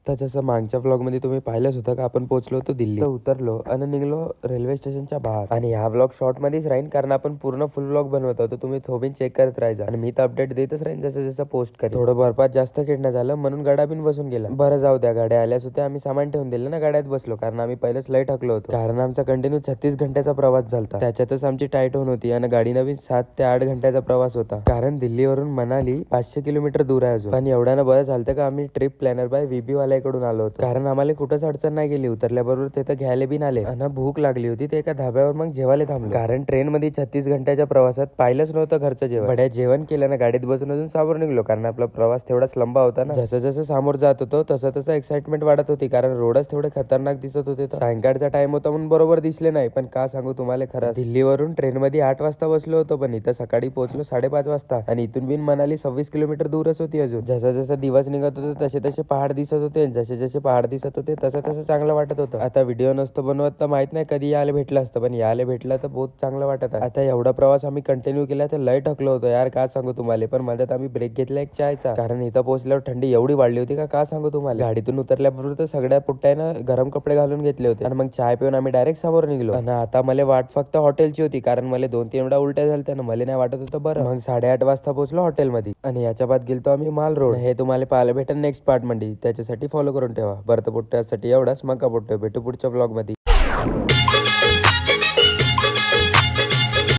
आता जसं मागच्या व्लॉग मध्ये तुम्ही पाहिलंच होतं का आपण पोहोचलो होतो दिल्ली, उतरलो आणि निघलो रेल्वे स्टेशनच्या बाहेर. आणि हा व्लॉग शॉर्ट मध्येच राहील कारण आपण पूर्ण फुल व्लॉग बनवत होतो. तुम्ही थोबीन चेक करत राहायचा आणि मी तर अपडेट देतच राहीन जसं जसं पोस्ट करेन. थोडं बर्फात जास्त खेळणं झालं म्हणून गाडा बिन बसून गेला. बरं जाऊ द्या, गाड्या आल्याच होत्या, आम्ही सामान ठेवून दिलं ना गाड्यात बसलो कारण आम्ही पहिलेच लय थकलो होतो. कारण आमचा कंटिन्यू 36 घंट्याचा प्रवास झाला. त्याच्यातच आमची टाईट होऊन होती आणि गाडी नवीन 7 ते 8 घंट्याचा प्रवास होता. कारण दिल्लीवरून मनाली 500 किलोमीटर दूर आहे अजून. पण एवढ्यानं बरं झालं का आम्ही ट्रिप प्लॅनर बाय VB वाल्याकडून आलो होतो. कारण आम्हाला कुठंच अडचण नाही गेली. उतरल्याबरोबर तिथं घ्यायला बिन आले आणि भूक लागली होती ते एका धाब्यावर मग जेवायला थांबलो. कारण ट्रेन मध्ये 36 घंट्याच्या प्रवासात पाहिलंच नव्हतं घरचं जेवण. बड्या जेवण केलं ना गाडीत बसून अजून समोर निघलो कारण आपला प्रवास तेवढाच लंबा होता ना. जसं जसं समोर जात होतो तसं तसं एक्साइटमेंट वाढत होती कारण रोडच थोडे खतरनाक दिसत होते. सायंकाळचा टाइम होता म्हणून बरोबर दिसले नाही. पण का सांगू तुम्हाला, खरं दिल्लीवरून ट्रेन मध्ये 8 वाजता बसलो होतो पण इथं सकाळी पोहोचलो 5:30 वाजता आणि इथून बिन मनाली 26 किलोमीटर दूरच होती अजून. जसं जसं दिवस निघत होते तसे तसे पहाड दिसत होते. जसे जसे पहाड दिसत होते तसं तसं चांगलं वाटत होतं. आता व्हिडिओ नसतो बनवत तर माहित नाही कधी यायला भेटलं असतं, पण यायला भेटलं तर बहुत चांगलं वाटत आहे. आता एवढा प्रवास आम्ही कंटिन्यू केला तर लय थकलो होतो यार, काय सांगू तुम्हाला. पण मध्यात आम्ही ब्रेक घेतला एक चायचा कारण इथं पोहोचल्यावर थंडी एवढी वाढली होती का सांगू तुम्हाला. गाडीतून उतरल्याबरोबर तर सगळ्या पुट्ट्यानं गरम कपडे घालून घेतले होते आणि मग चाय पिऊन आम्ही डायरेक्ट समोर निघलो. आणि आता मला वाट फक्त हॉटेलची होती कारण मला 2-3 वेळा उलट्या झाल्या ना, मला नाही वाटत होतं बरं. मग 8:30 वाजता पोहोचलो हॉटेलमध्ये आणि याच्या बाद गेलतो आम्ही माल रोड. हे तुम्हाला पाहायला भेटेल नेक्स्ट पार्ट मध्ये, त्याच्यासाठी फॉलो करून ठेवा. बरं तर पुट्ट्यासाठी एवढाच, मग का भेटू पुढच्या ब्लॉग मध्ये.